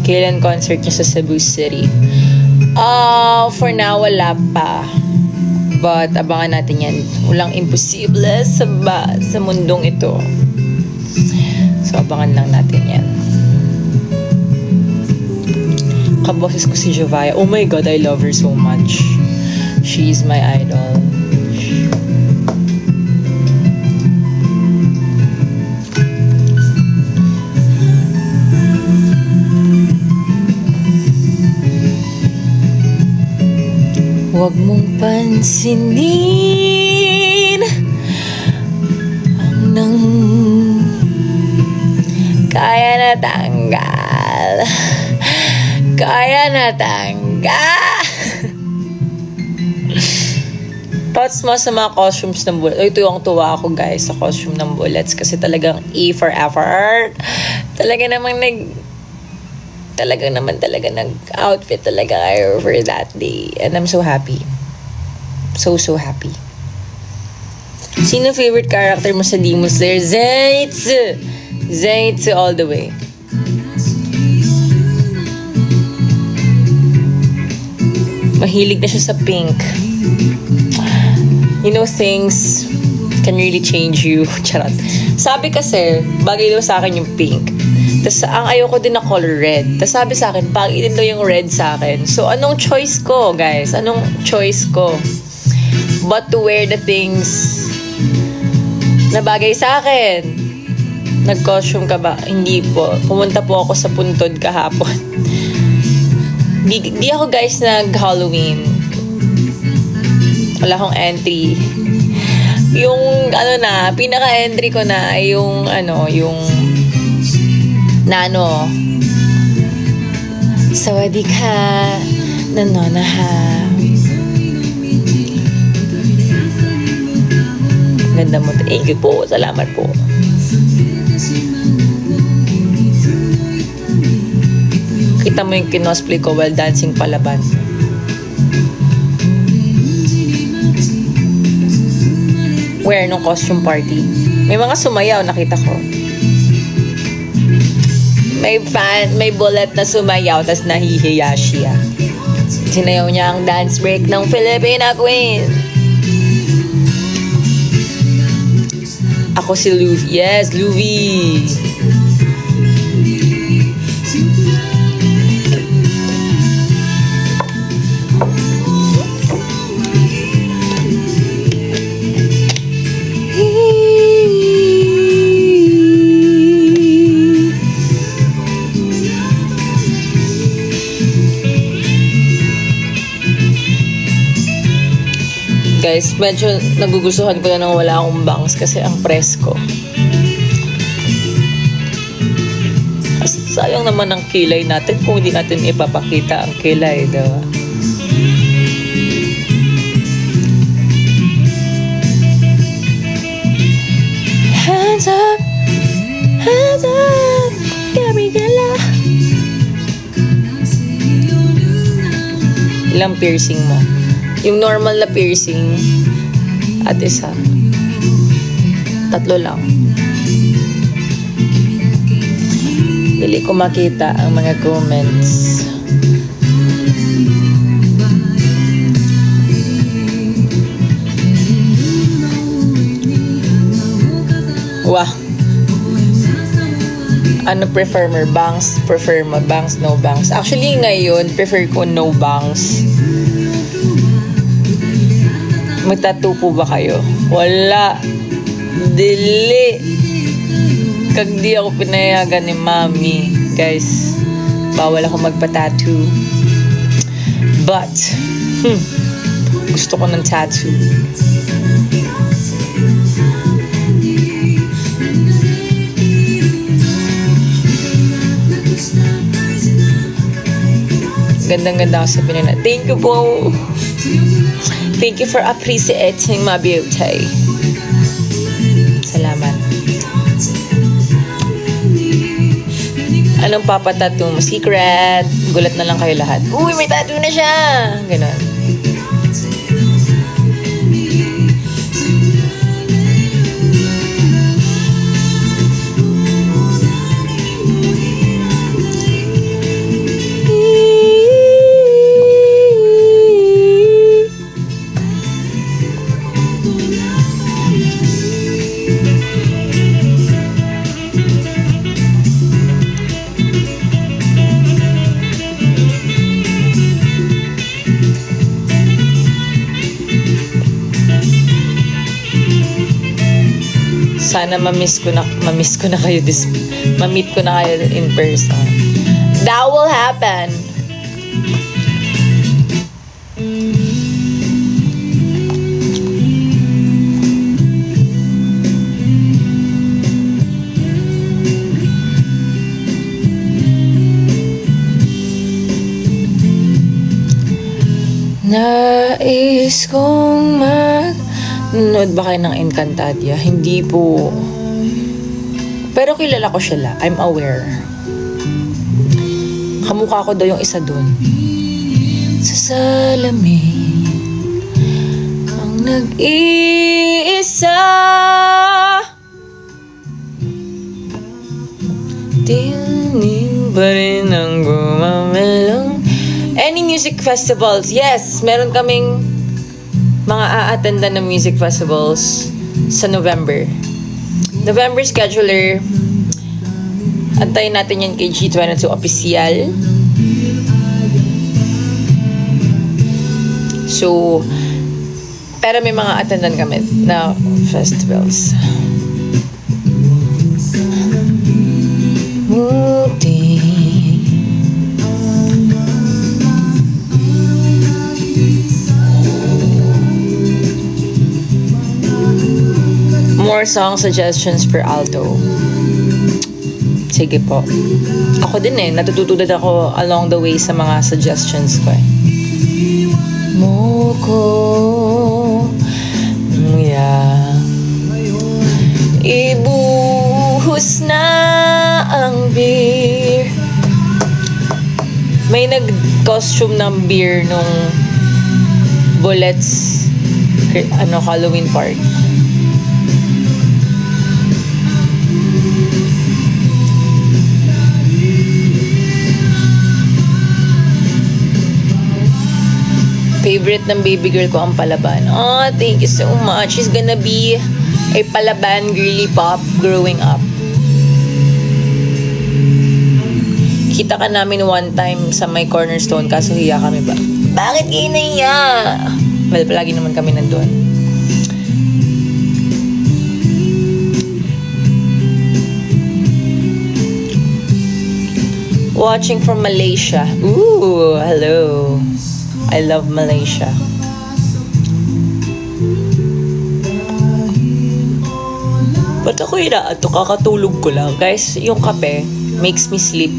Kailan concert niya sa Cebu City? For now, wala pa. But, abangan natin yan. Walang imposible sa mundong ito. So, abangan lang natin yan. Kaboses ko si Jovia. Oh my God, I love her so much. She's my idol. Huwag mong pansinin ang nang kaya na tanggal. Kaya na tanggal. Thoughts mo sa mga costumes ng Bullets? Ito yung tuwa ako guys sa costume ng Bullets kasi talagang E for effort. Talaga nag-outfit talaga kayo for that day. And I'm so happy. So happy. Sino favorite character mo sa Demon Slayer? Zenitsu! Zenitsu all the way. Mahilig na siya sa pink. You know, things can really change you. Charot. Sabi kasi, bagay daw sa akin yung pink. Tapos, ang ayoko din na color red. Tapos sabi sa akin, pangit din daw yung red sa akin. So, anong choice ko, guys? Anong choice ko? But to wear the things na bagay sa akin. Nag-costume ka ba? Hindi po. Pumunta po ako sa Puntod kahapon. Di ako, guys, nag-Halloween. Wala akong entry. Yung, pinaka-entry ko na ay yung, Nano. Sawadee ka, nanonaha. Ganda mo. Thank you po. Salamat po. Kita mo yung kinosplay ko while dancing palaban. Where? Nung costume party. May mga sumayaw, nakita ko. May bullet na sumayaw, tas nahihiya siya. Sinayaw niya ang dance break ng Filipina Queen. Ako si Luffy. Yes, Luffy. Guys, medyo nagugustuhan ko na nang wala akong bangs kasi ang presko. Kasi sayang naman ang kilay natin kung hindi natin ipapakita ang kilay, diba? Hands up, Gabriela. Ilang piercing mo? Yung normal na piercing at isa. 3 lang. Dili ko makita ang mga comments. Wah. Ano prefer mo? Bangs? Prefer mo? Bangs? No bangs? Actually, ngayon, prefer ko no bangs. Mag-tattoo po ba kayo? Wala. Dili. Kag di ako pinayagan ni Mami. Guys, bawal ako magpa-tattoo. But, gusto ko ng tattoo. Gandang-ganda ako sa pinina. Thank you po. Thank you for appreciating my beauty. Salamat. Anong papatattoo mo? Secret. Gulat na lang kayo lahat. Uy, may tattoo na siya! Ganon. Sana ma-meet ko na kayo in person. That will happen. Nais kong nanood ba kayo ng Encantadia? Hindi po. Pero kilala ko siya I'm aware. Kamukha ko daw yung isa dun. Sa salamin ang nag-iisa, tining pa rin ang gumamelong. Any music festivals? Yes, meron kaming mga a-attendan na music festivals sa November. November scheduler. Antayin natin yan kay G22 official. So, pero may mga attendan kami na festivals. Muti. More song suggestions for alto. Sige po. Ako din natututulad ako along the way sa mga suggestions ko Moko yeah. Ibuhos na ang beer. May nag-costume ng beer nung Bullets Halloween party. Favorite ng baby girl ko ang Palaban. Oh, thank you so much. She's gonna be a Palaban girly pop growing up. Kita ka namin one time sa my cornerstone kaso hiya kami ba? Bakit kayo nahiya? Well, palagi naman kami nandun. Watching from Malaysia. Ooh, hello. I love Malaysia. Ba't ako inaato? Kakatulog ko lang. Guys, yung kape makes me sleep.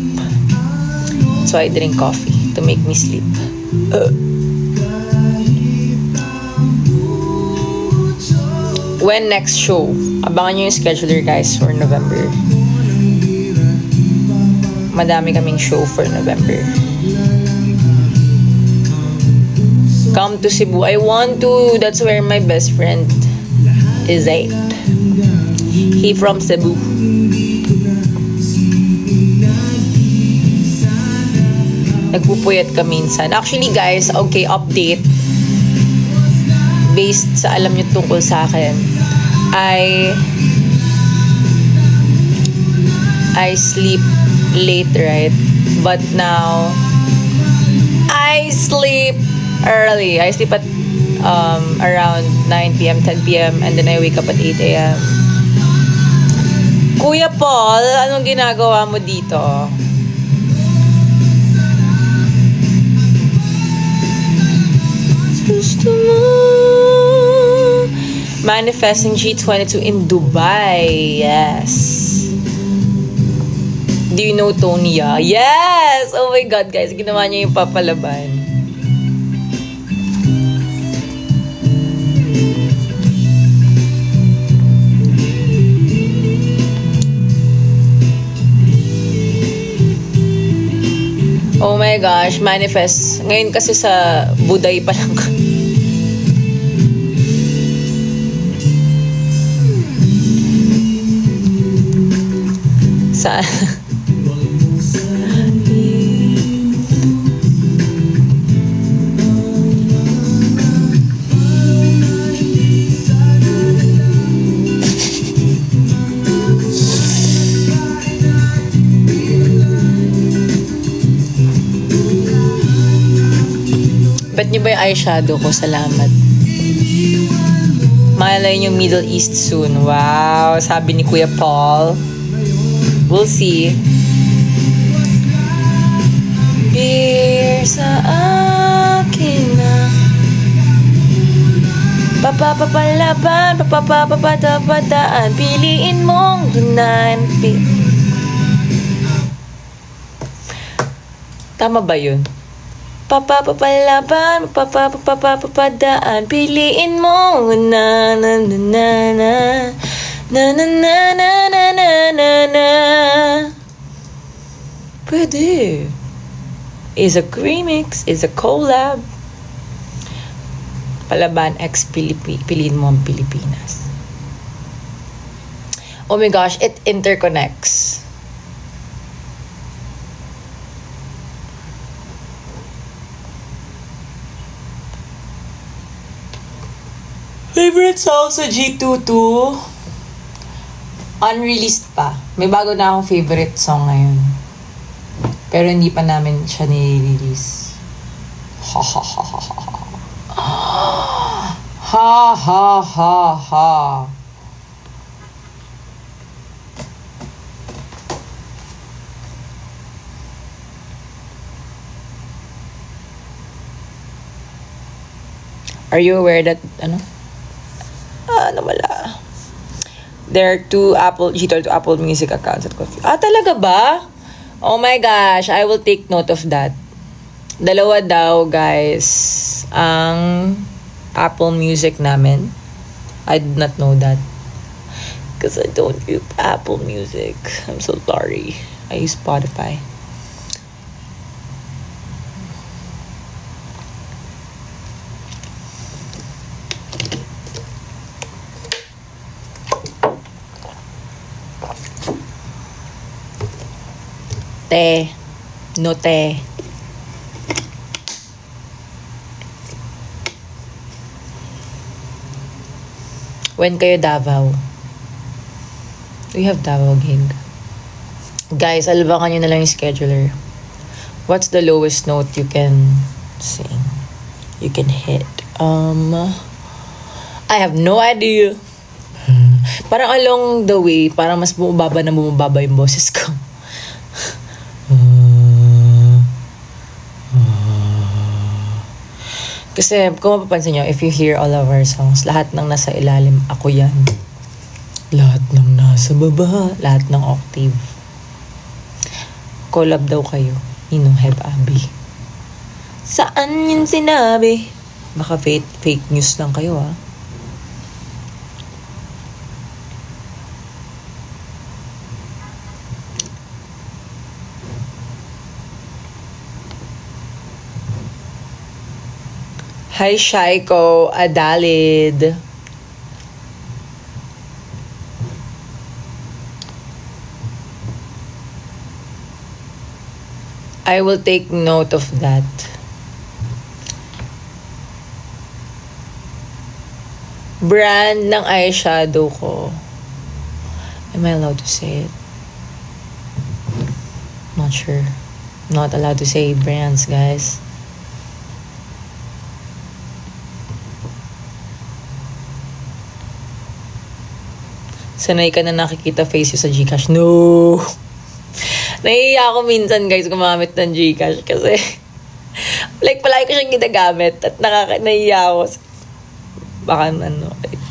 So I drink coffee to make me sleep. When next show? Abangan nyo yung scheduler guys for November. Madami kaming show for November. Come to Cebu. I want to. That's where my best friend is at. He from Cebu. Nagpupuyat ka minsan. Actually guys, okay, update. Based sa alam nyo tungkol sa akin. I sleep late, right? But now, I sleep early. I sleep at around 9 p.m., 10 p.m. and then I wake up at 8 a.m. Kuya Paul, anong ginagawa mo dito? Gusto mo manifesting G22 in Dubai. Yes. Do you know Tonya? Yes! Oh my God, guys. Ginawa niya yung Papalaban. Oh my gosh, manifest. Ngayon kasi sa Buday pa lang. Sa Bet niyo ba yung eyeshadow ko? Salamat. Malay nyo Middle East soon. Wow, sabi ni Kuya Paul. We'll see. Beer sa akin na papapapalaban, papapapatapadaan, piliin mong dunan. Tama ba yun? Papapapalaban, papapapadaan, piliin mo na na na na na na na na na na na na na. Pwede. Is a remix, is a collab. Palaban X piliin mo ang Pilipinas. Oh my gosh, it interconnects. Favorite song sa G22? Unreleased pa. May bago na akong favorite song ngayon. Pero hindi pa namin siya nire-release. Ha ha ha ha ha. Ha ha ha ha. Are you aware that, nawala. There are two Apple Music accounts at Coffee. Talaga ba? Oh my gosh, I will take note of that. Dalawa daw, guys, ang Apple Music namin. I did not know that. Because I don't use Apple Music. I'm so sorry. I use Spotify. Te. No te. When kayo Davao? We have Davao gig. Guys, albangan nyo na lang yung scheduler. What's the lowest note you can sing? You can hit? I have no idea. Parang along the way, parang mas bumababa yung boses ko. Kasi kung mapapansin nyo, if you hear all of our songs, lahat ng nasa ilalim, ako yan. Lahat ng nasa baba, lahat ng octave. Collab daw kayo. Ninong Heb Abi. Saan yun sinabi? Baka fake news lang kayo, ha? Hi, Shaiko Adalid. I will take note of that. Brand ng eyeshadow ko. Am I allowed to say it? Not sure. Not allowed to say brands, guys. Sanay ka na nakikita face yung sa Gcash. No! Nahihiya ako minsan, guys, gumamit ng Gcash kasi like, palagi ko siyang ginagamit at nahihiya ako. Baka like,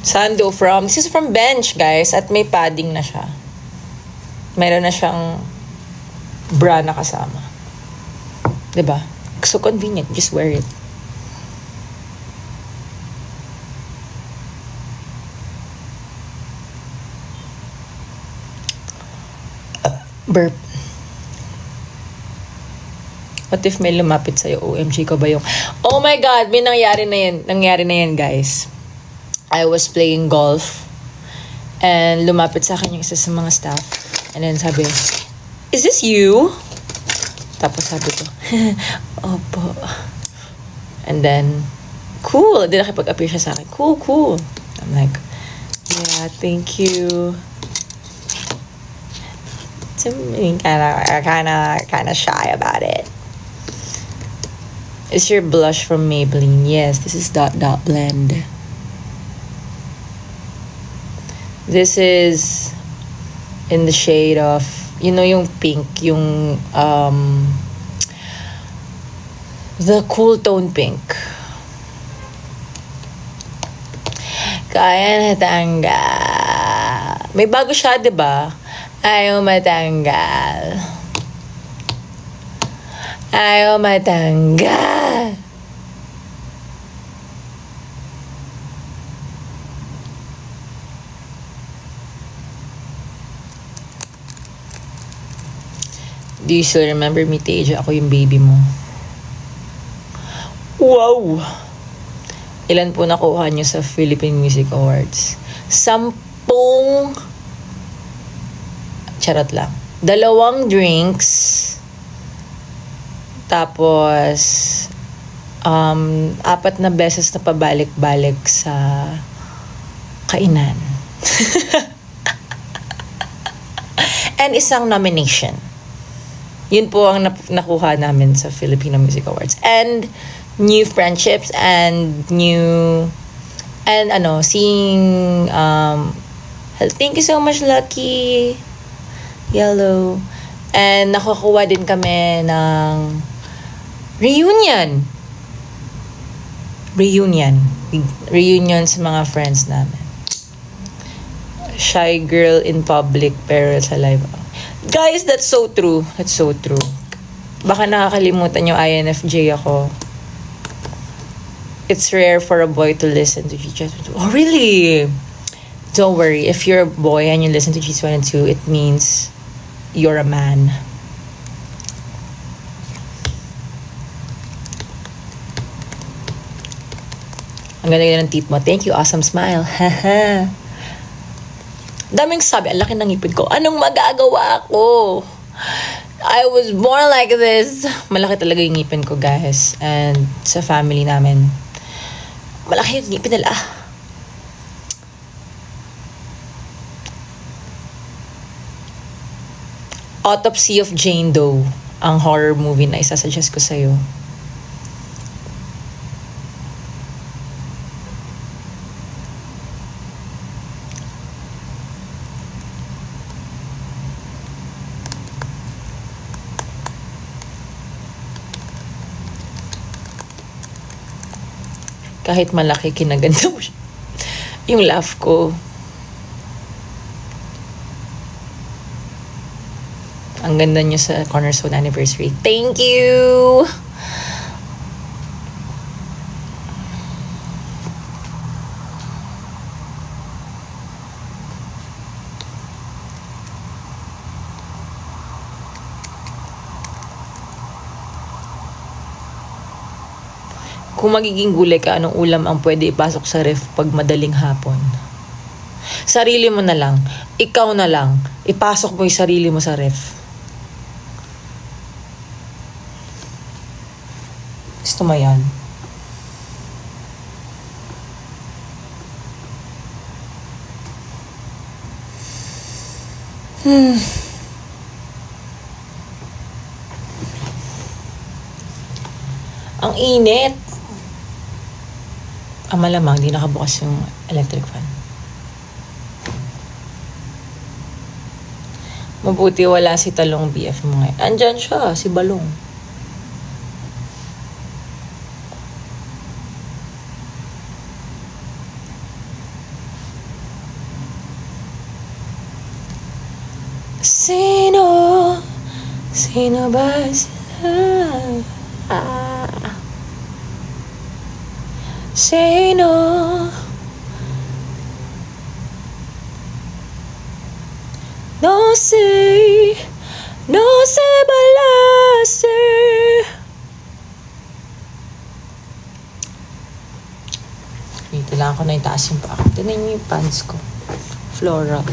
Sando this is from Bench, guys, at may padding na siya. Meron na siyang bra na kasama. Diba? So convenient, just wear it. Burp. What if may lumapit sa'yo? OMG ko ba yung... Oh my God! May nangyari na yan, guys. I was playing golf and lumapit sa akin yung isa sa mga staff. And then sabi, is this you? Tapos sabi ko, opo. And then, cool. Di nakipag-appear siya sa akin. Cool. I'm like, yeah, thank you. I'm kind of shy about it. Is your blush from Maybelline? Yes, this is Dot Dot Blend. This is in the shade of, you know, yung pink, yung the cool tone pink. Kaya natanggal. May bago siya, diba? Ayaw matanggal. Ayaw matanggal. Do you still remember me, Teja? Ako yung baby mo. Wow! Ilan po nakuha nyo sa Philippine Music Awards? 10. Charot lang. 2 drinks. Tapos, 4 na beses na pabalik-balik sa kainan. And 1 nomination. Yun po ang nakuha namin sa Filipino Music Awards. And new friendships and seeing thank you so much, Lucky Yellow. And nakakuha din kami ng reunion sa mga friends namin. Shy girl in public pero sa live. Guys, that's so true. Baka nakakalimutan yung INFJ ako. It's rare for a boy to listen to G2. Oh, really? Don't worry. If you're a boy and you listen to G2, it means you're a man. Ang ganda ng teeth mo. Thank you, awesome smile. Daming sabi, ang laki ng ngipin ko. Anong magagawa ko? I was born like this. Malaki talaga yung ngipin ko, guys. And sa family namin, malaki yung ngipin nila. Autopsy of Jane Doe, ang horror movie na isasuggest ko sa'yo. Kahit malaki, kinaganda mo siya. Yung laugh ko. Ang ganda niyo sa Cornerstone Anniversary. Thank you! Kung magiging gulay ka, anong ulam ang pwede ipasok sa ref pag madaling hapon? Sarili mo na lang. Ikaw na lang. Ipasok mo yung sarili mo sa ref. Gusto mo yan? Ang init. Malamang, di nakabukas yung electric fan. Mabuti wala si Talong BF mo ngayon. Andyan siya, si Balong. Sino ba sila? Sino? No sé balarse. Kailangan ko na itaas yung paa. Tignan niyo yung pants ko. Floral.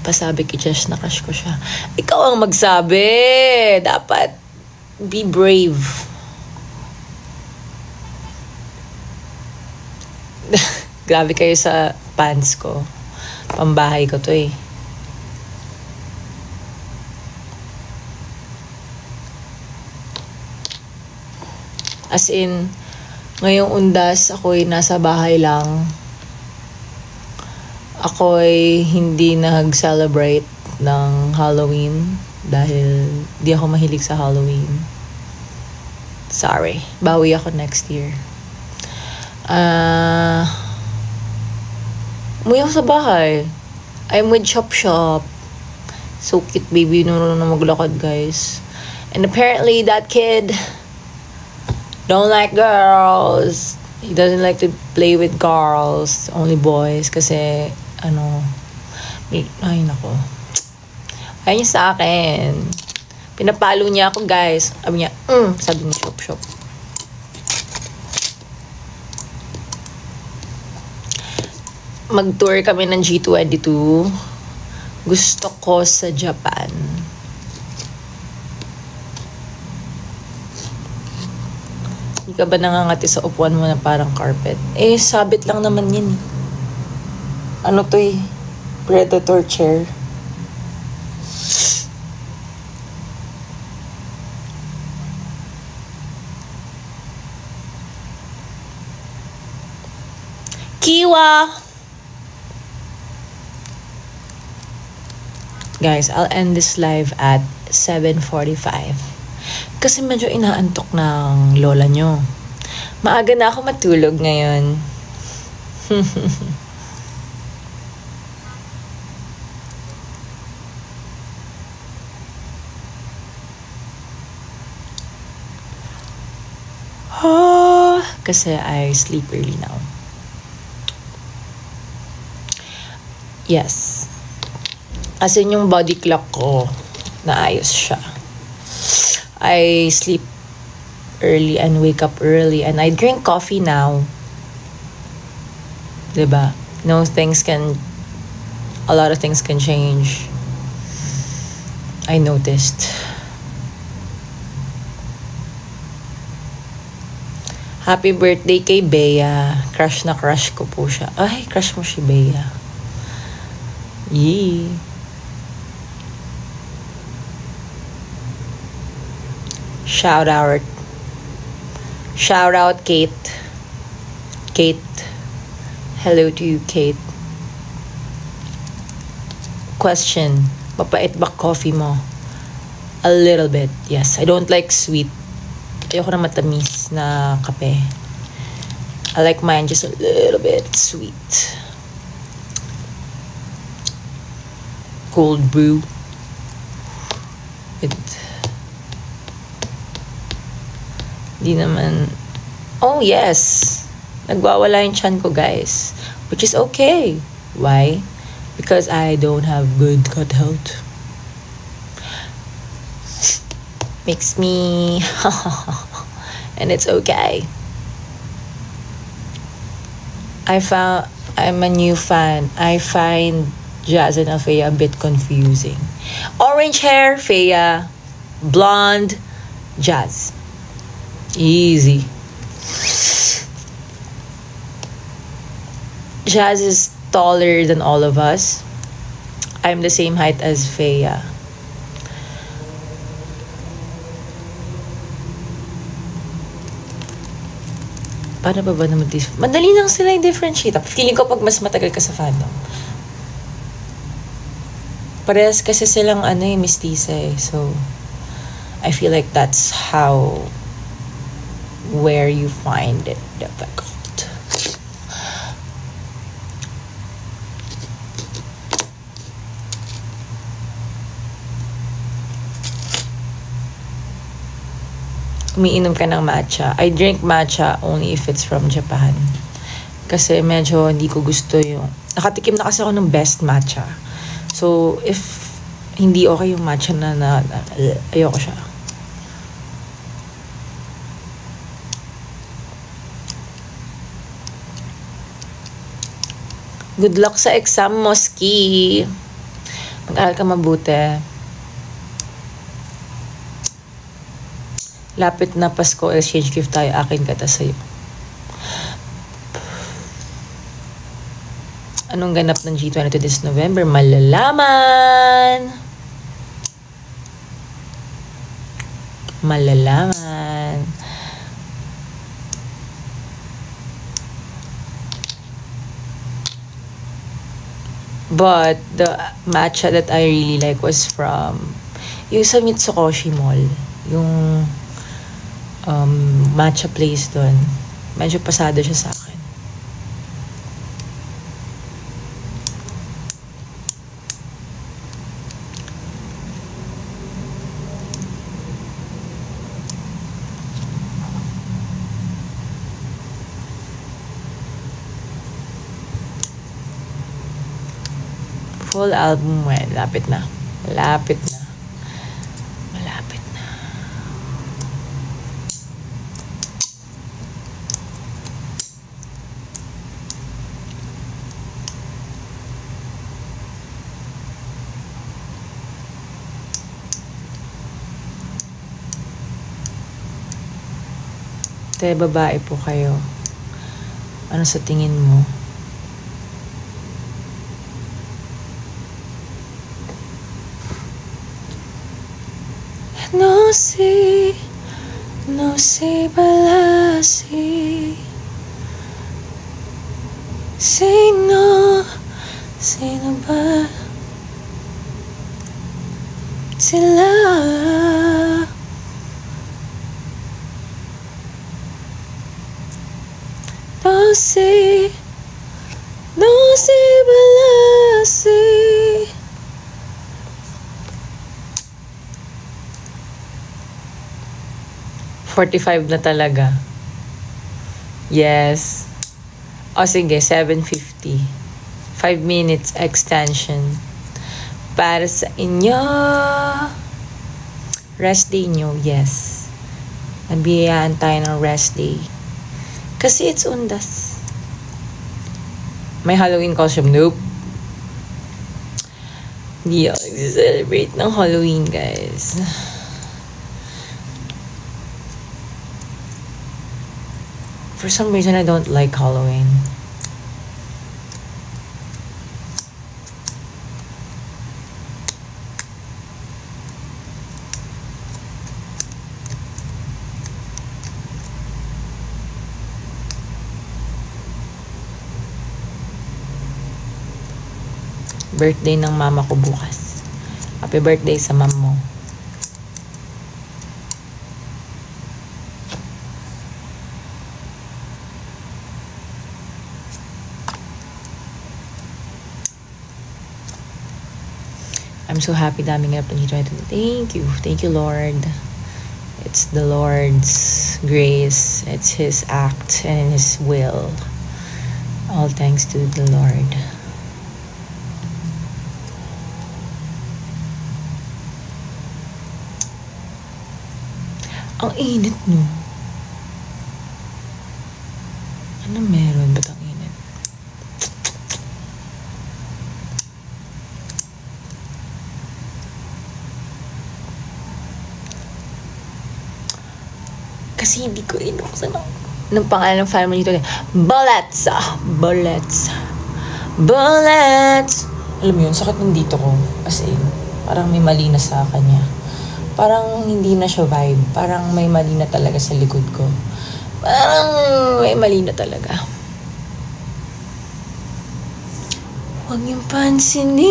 Pasabi kay Josh na crush ko siya. Ikaw ang magsabi. Dapat be brave. Grabe kayo sa pants ko. Pambahay ko to eh. As in, ngayong undas, ako'y nasa bahay lang. Ako'y hindi nag-celebrate ng Halloween dahil di ako mahilig sa Halloween. Sorry. Bawi ako next year. Umuwi ako sa bahay. I'm with Shop Shop. So cute baby. Nung maglakad guys. And apparently that kid don't like girls. He doesn't like to play with girls. Only boys. Kasi, ay nako. Ayun sa akin. Pinapalo niya ako guys. Sabi niya, sabi ni Shop Shop. Mag-tour kami ng G22. Gusto ko sa Japan. Hindi ka ba nangangati sa upuan mo na parang carpet? Eh, sabit lang naman yun. Ano to eh? Predator chair. Kiwa! Guys, I'll end this live at 7:45. Kasi medyo inaantok ng lola nyo. Maaga na ako matulog ngayon. Kasi I sleep early now. Yes. As in yung body clock ko, naayos siya. I sleep early and wake up early. And I drink coffee now. Diba? A lot of things can change. I noticed. Happy birthday kay Bea. Crush na crush ko po siya. Ay, crush mo si Bea. Yee. Shout out Kate. Kate. Hello to you, Kate. Question. Mapait ba coffee mo? A little bit, yes. I don't like sweet. Ayoko na matamis na kape. I like mine just a little bit sweet. Cold brew. Di naman. Oh, yes. Nagwawala yung chan ko, guys. Which is okay. Why? Because I don't have good gut health. Makes me... And it's okay. I'm a new fan. I find Jazz and Alfea a bit confusing. Orange hair, Fea. Blonde, Jazz. Easy. Jazz is taller than all of us. I'm the same height as Fea. Paano ba naman madali lang sila i-differentiate. Feeling ko pag mas matagal ka sa fandom. Parehas kasi silang mestiza eh. So, I feel like that's where you find it difficult. Umiinom ka ng matcha. I drink matcha only if it's from Japan. Kasi medyo hindi ko gusto yung... Nakatikim na kasi ako ng best matcha. So, if hindi okay yung matcha na ayoko siya. Good luck sa exam mo, Ski. Mag-aral ka mabuti. Lapit na Pasko, exchange gift tayo. Akin ka ta sa'yo. Anong ganap ng G22 this November? Malalaman! Malalaman. But the matcha that I really like was from yung sa Mitsukoshi Mall. Yung matcha place doon. Medyo pasado siya sa akin. Full album when? Malapit na. Malapit na. Malapit na. Te, babae po kayo. Ano sa tingin mo? No si balasi. Sino ba sila? No si balasi. 45 na talaga. Yes. O sige, 7:50. 5 minutes extension. Para sa inyo. Rest day nyo, yes. Nabiyayaan tayo ng rest day. Kasi it's Undas. May Halloween costume? Nope. Hindi ako nag-celebrate ng Halloween, guys. For some reason, I don't like Halloween. Birthday ng mama ko bukas. Happy birthday sa mom mo. I'm so happy daming up ng G22. Thank you Lord. It's the Lord's grace. It's His act and His will. All thanks to the Lord. Ang init, no? Ano meron? Ba't ang init? Kasi hindi ko inuksan ng pangalan ng family nito. Bullets! Bullets! Bullets! Alam mo yun, sakit ng dito ko. As in, parang may mali na sa kanya. Parang hindi na siya vibe. Parang may mali na talaga sa likod ko. Parang may mali na talaga. Huwag niyong pansinin.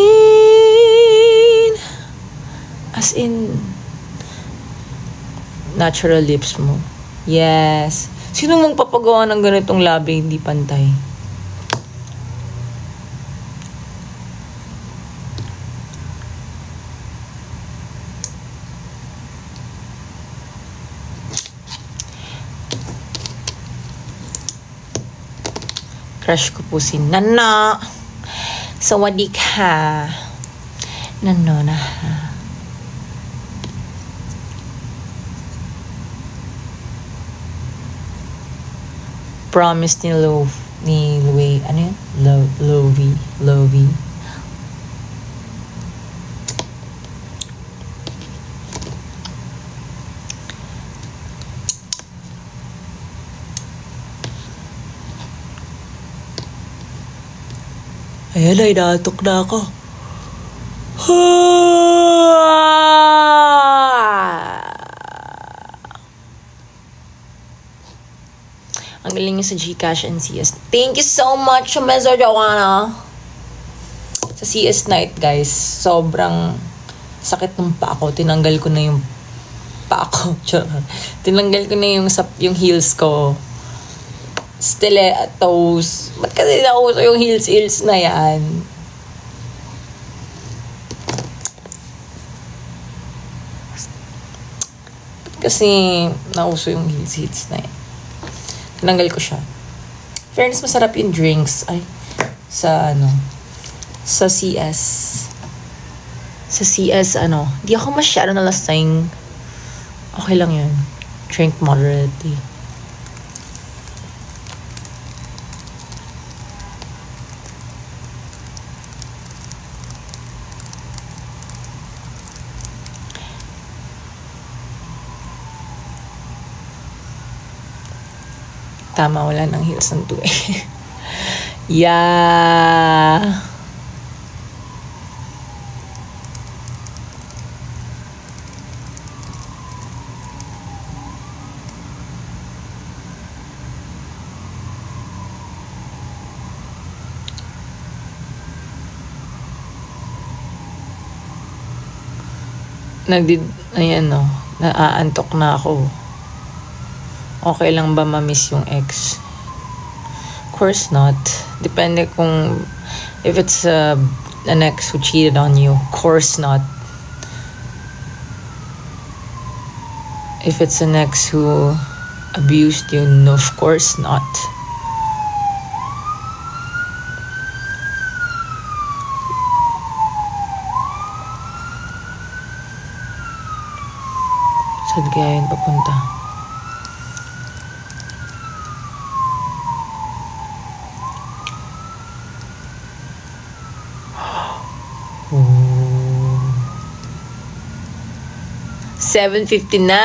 As in, natural lips mo. Yes. Sino mong papagawa ng ganitong labi hindi pantay? Crush ko po si Nana. Sawadee ka. Nano na ha. Promise ni Louie. Ano yun? Lovie. Ayan ay, naatok na ako. Ang galing niya sa Gcash and CS. Thank you so much, Mezo Joanna. Sa CS night, guys, sobrang sakit ng paa ko. Tinanggal ko na yung paa ko. Tinanggal ko na yung heels ko. Stilettos. Ba't kasi nauso yung heels na yan? Kasi nauso yung heels na yan. Tinanggal ko siya. Fairness, masarap yung drinks. Ay, sa CS. Sa CS, di ako masyado nalasing. Okay lang yun. Drink moderately. Tama, wala nang heels ng 2 Yeah. Naaantok na ako. Okay lang ba ma-miss yung ex? Of course not. Depende kung if it's an ex who cheated on you. Of course not. If it's an ex who abused you, no, of course not. Saan kaya yun papunta? Oh. 7:50 na.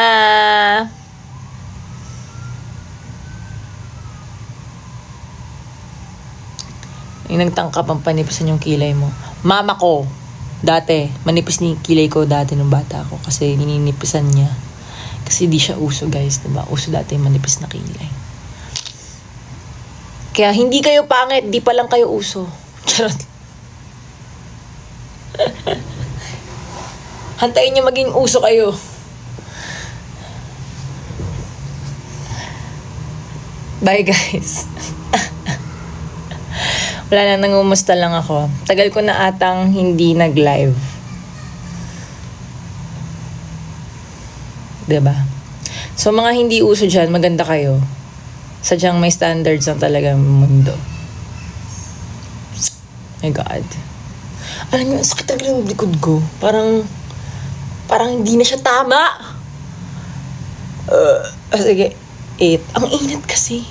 Yung nagtangkap ang panipisan yung kilay mo. Mama ko, dati, manipis ni kilay ko dati nung bata ako kasi nininipisan niya. Kasi di siya uso, guys, diba? Uso dati manipis na kilay. Kaya hindi kayo pangit, di pa lang kayo uso. Charot. Hantayin niyo maging uso kayo. Bye, guys. Wala na, nangumusta lang ako. Tagal ko na atang hindi nag-live. Diba? So, mga hindi uso dyan, maganda kayo. Sadyang may standards ang talagang mundo. My God. Alam niyo, sakit talaga yung likod ko. Parang hindi na siya tama. Sige, 8. Ang init kasi.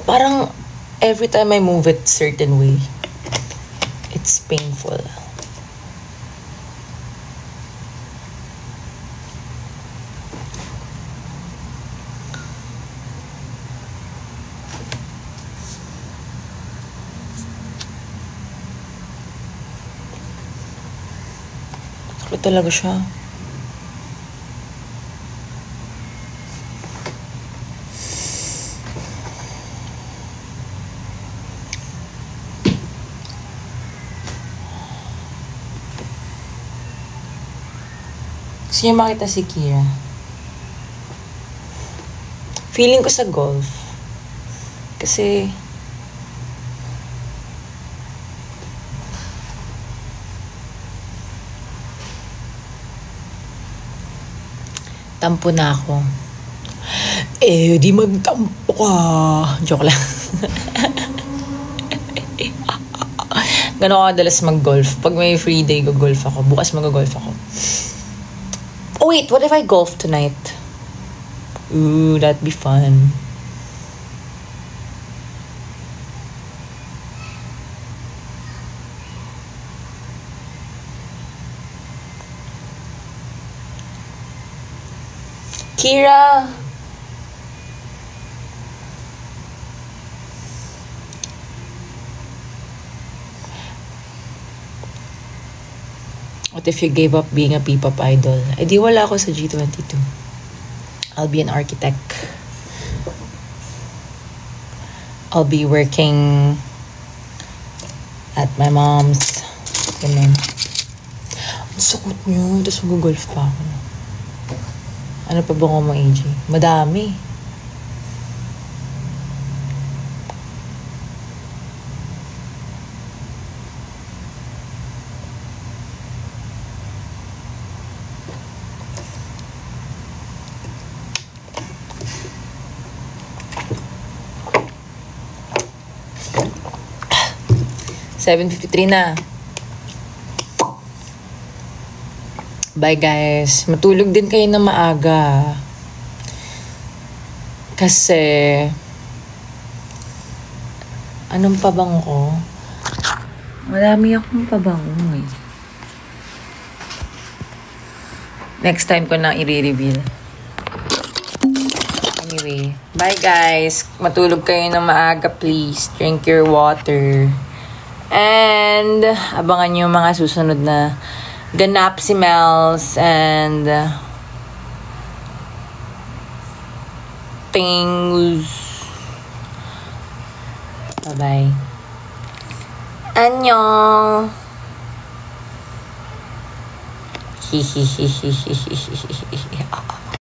Parang every time I move it certain way, it's painful. Sakit talaga siya. Gusto niya makita si Kira. Feeling ko sa golf. Kasi tampo na ako. Di magtampo ka. Joke lang. Gano'n ako kadalas mag-golf. Pag may free day, go-golf ako. Bukas mag-golf ako. Oh wait, what if I golf tonight? Ooh, that'd be fun. Kira! What if you gave up being a P-pop idol? Eh di wala ako sa G22. I'll be an architect. I'll be working at my mom's. Ganun. Ang sakot nyo. Tapos mag-golf pa ako. Ano pa ba mo, AJ? Madami. $7:53 na. Bye guys. Matulog din kayo na maaga. Kasi anong pabango ko? Marami akong pabango eh. Next time ko na i-reveal. Anyway, bye guys. Matulog kayo na maaga please. Drink your water. And abangan nyo mga susunod na ganap si Mels and things. Bye-bye. Annyeong. Hihihihihihihihi.